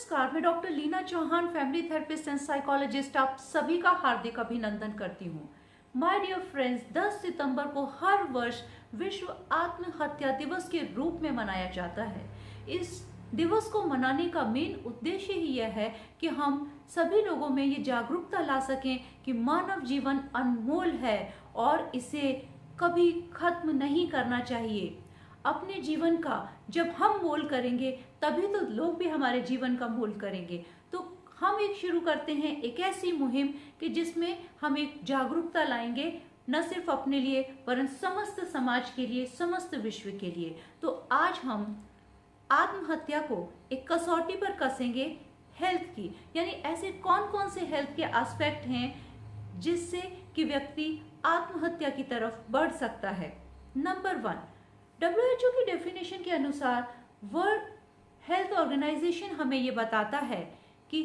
नमस्कार, मैं doctor Leena Chauhan, family therapist and psychologist, आप सभी का हार्दिक अभिनंदन करती हूँ। माय डियर फ्रेंड्स, 10 सितंबर को हर वर्ष विश्व आत्महत्या दिवस के रूप में मनाया जाता है। इस दिवस को मनाने का मेन उद्देश्य ही यह है कि हम सभी लोगों में ये जागरूकता ला सकें कि मानव जीवन अनमोल है और इसे कभी खत्म नहीं करना चाहिए। अपने जीवन का जब हम मोल करेंगे तभी तो लोग भी हमारे जीवन का मोल करेंगे। तो हम एक शुरू करते हैं एक ऐसी मुहिम कि जिसमें हम एक जागरूकता लाएंगे, न सिर्फ अपने लिए वरन समस्त समाज के लिए, समस्त विश्व के लिए। तो आज हम आत्महत्या को एक कसौटी पर कसेंगे हेल्थ की, यानी ऐसे कौन कौन से हेल्थ के एस्पेक्ट हैं जिससे कि व्यक्ति आत्महत्या की तरफ बढ़ सकता है। नंबर 1, WHO की डेफिनेशन के अनुसार वर्ल्ड हेल्थ ऑर्गेनाइजेशन हमें ये बताता है कि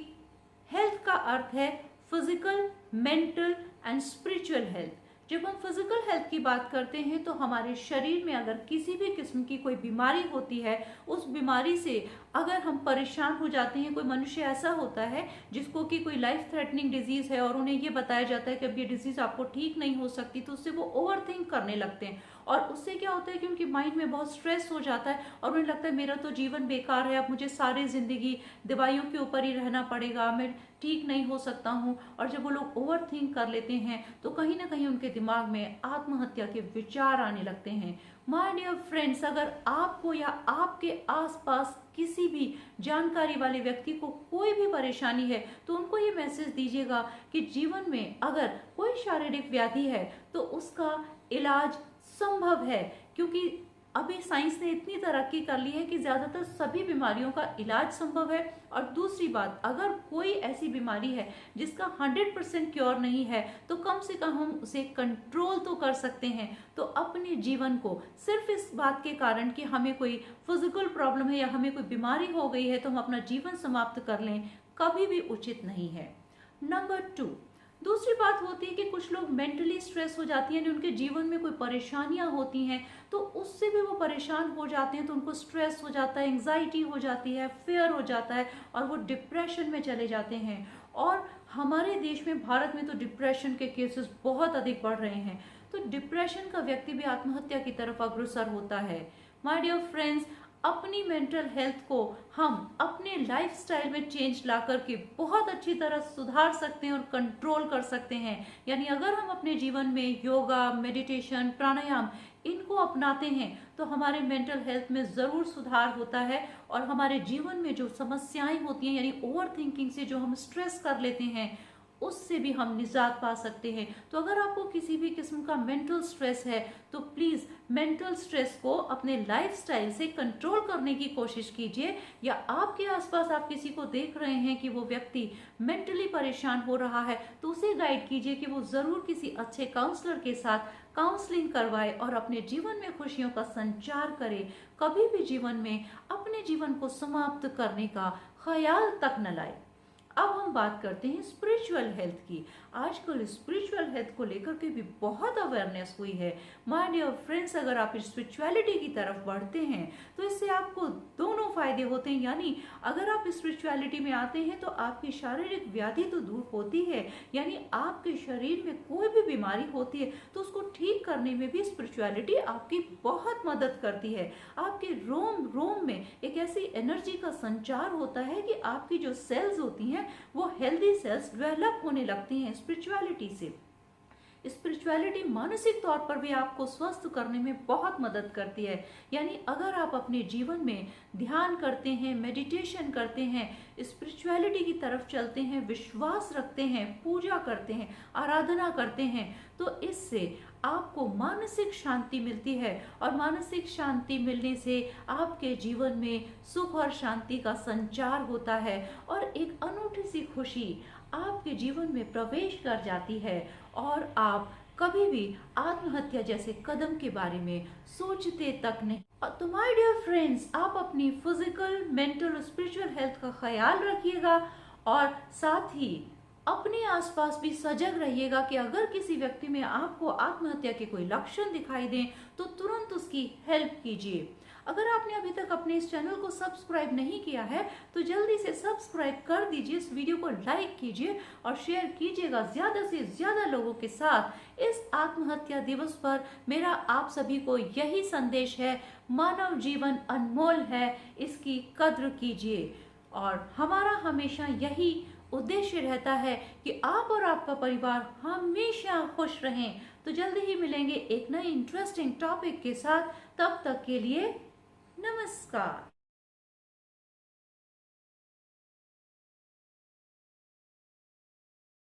हेल्थ का अर्थ है physical, mental and spiritual health. जब हम फिजिकल हेल्थ की बात करते हैं तो हमारे शरीर में अगर किसी भी किस्म की कोई बीमारी होती है, उस बीमारी से अगर हम परेशान हो जाते हैं, कोई मनुष्य ऐसा होता है जिसको कि कोई लाइफ थ्रेटनिंग डिजीज है और उन्हें ये बताया जाता है कि अब ये डिजीज आपको ठीक नहीं हो सकती, तो उससे वो ओवर थिंक करने लगते हैं और उससे क्या होता है कि उनके माइंड में बहुत स्ट्रेस हो जाता है और उन्हें लगता है मेरा तो जीवन बेकार है, अब मुझे सारी जिंदगी दवाइयों के ऊपर ही रहना पड़ेगा, मैं ठीक नहीं हो सकता हूँ। और जब वो लोग ओवर थिंक कर लेते हैं तो कहीं ना कहीं उनके दिमाग में आत्महत्या के विचार आने लगते हैं। माय डियर फ्रेंड्स, अगर आपको या आपके आसपास किसी भी जानकारी वाले व्यक्ति को कोई भी परेशानी है तो उनको ये मैसेज दीजिएगा कि जीवन में अगर कोई शारीरिक व्याधि है तो उसका इलाज संभव है, क्योंकि अभी साइंस ने इतनी तरक्की कर ली है कि ज्यादातर सभी बीमारियों का इलाज संभव है। और दूसरी बात, अगर कोई ऐसी बीमारी है जिसका 100% क्योर नहीं है तो कम से कम हम उसे कंट्रोल तो कर सकते हैं। तो अपने जीवन को सिर्फ इस बात के कारण कि हमें कोई फिजिकल प्रॉब्लम है या हमें कोई बीमारी हो गई है तो हम अपना जीवन समाप्त कर लें, कभी भी उचित नहीं है। नंबर 2, दूसरी बात होती है कि कुछ लोग मेंटली स्ट्रेस हो जाती हैं, उनके जीवन में कोई परेशानियां होती हैं तो उससे भी वो परेशान हो जाते हैं, तो उनको स्ट्रेस हो जाता है, एंग्जाइटी हो जाती है, फेयर हो जाता है और वो डिप्रेशन में चले जाते हैं। और हमारे देश में, भारत में तो डिप्रेशन के केसेस बहुत अधिक बढ़ रहे हैं, तो डिप्रेशन का व्यक्ति भी आत्महत्या की तरफ अग्रसर होता है। माय डियर फ्रेंड्स, अपनी मेंटल हेल्थ को हम अपने लाइफस्टाइल में चेंज ला करके बहुत अच्छी तरह सुधार सकते हैं और कंट्रोल कर सकते हैं। यानी अगर हम अपने जीवन में योगा, मेडिटेशन, प्राणायाम इनको अपनाते हैं तो हमारे मेंटल हेल्थ में ज़रूर सुधार होता है और हमारे जीवन में जो समस्याएं होती हैं, यानी ओवर थिंकिंग से जो हम स्ट्रेस कर लेते हैं, उससे भी हम निजात पा सकते हैं। तो अगर आपको किसी भी किस्म का मेंटल स्ट्रेस है तो प्लीज़ मेंटल स्ट्रेस को अपने लाइफस्टाइल से कंट्रोल करने की कोशिश कीजिए। या आपके आसपास आप किसी को देख रहे हैं कि वो व्यक्ति मेंटली परेशान हो रहा है तो उसे गाइड कीजिए कि वो ज़रूर किसी अच्छे काउंसलर के साथ काउंसलिंग करवाए और अपने जीवन में खुशियों का संचार करे। कभी भी जीवन में अपने जीवन को समाप्त करने का ख्याल तक न लाए। अब हम बात करते हैं स्पिरिचुअल हेल्थ की। आजकल स्पिरिचुअल हेल्थ को लेकर के भी बहुत अवेयरनेस हुई है। माय डियर फ्रेंड्स, अगर आप स्पिरिचुअलिटी की तरफ बढ़ते हैं तो इससे आपको दोनों फायदे होते हैं। यानी अगर आप स्पिरिचुअलिटी में आते हैं तो आपकी शारीरिक व्याधि तो दूर होती है, यानी आपके शरीर में कोई भी बीमारी होती है तो उसको ठीक करने में भी स्पिरिचुअलिटी आपकी बहुत मदद करती है। आपके रोम रोम में एक ऐसी एनर्जी का संचार होता है कि आपकी जो सेल्स होती हैं वो हेल्दी सेल्स डेवलप होने लगती हैं स्पिरिचुअलिटी से। स्पिरिचुअलिटी मानसिक तौर पर भी आपको स्वस्थ करने में बहुत मदद करती है। यानी अगर आप अपने जीवन में ध्यान करते हैं, मेडिटेशन करते हैं, स्पिरिचुअलिटी की तरफ चलते हैं, विश्वास रखते हैं, पूजा करते हैं, आराधना करते हैं, तो इससे आपको मानसिक शांति मिलती है और मानसिक शांति मिलने से आपके जीवन में सुख और शांति का संचार होता है और एक अनूठी सी खुशी आपके जीवन में प्रवेश कर जाती है और आप कभी भी आत्महत्या जैसे कदम के बारे में सोचते तक नहीं। तो माय डियर फ्रेंड्स, आप अपनी फिजिकल, मेंटल और स्पिरिचुअल हेल्थ का ख्याल रखिएगा और साथ ही अपने आसपास भी सजग रहिएगा कि अगर किसी व्यक्ति में आपको आत्महत्या के कोई लक्षण दिखाई दें तो तुरंत उसकी हेल्प कीजिए। अगर आपने अभी तक अपने इस चैनल को सब्सक्राइब नहीं किया है तो जल्दी से सब्सक्राइब कर दीजिए, इस वीडियो को लाइक कीजिए और शेयर कीजिएगा ज़्यादा से ज़्यादा लोगों के साथ। इस आत्महत्या दिवस पर मेरा आप सभी को यही संदेश है, मानव जीवन अनमोल है, इसकी कद्र कीजिए। और हमारा हमेशा यही उद्देश्य रहता है कि आप और आपका परिवार हमेशा खुश रहें। तो जल्दी ही मिलेंगे एक नए इंटरेस्टिंग टॉपिक के साथ, तब तक के लिए नमस्कार।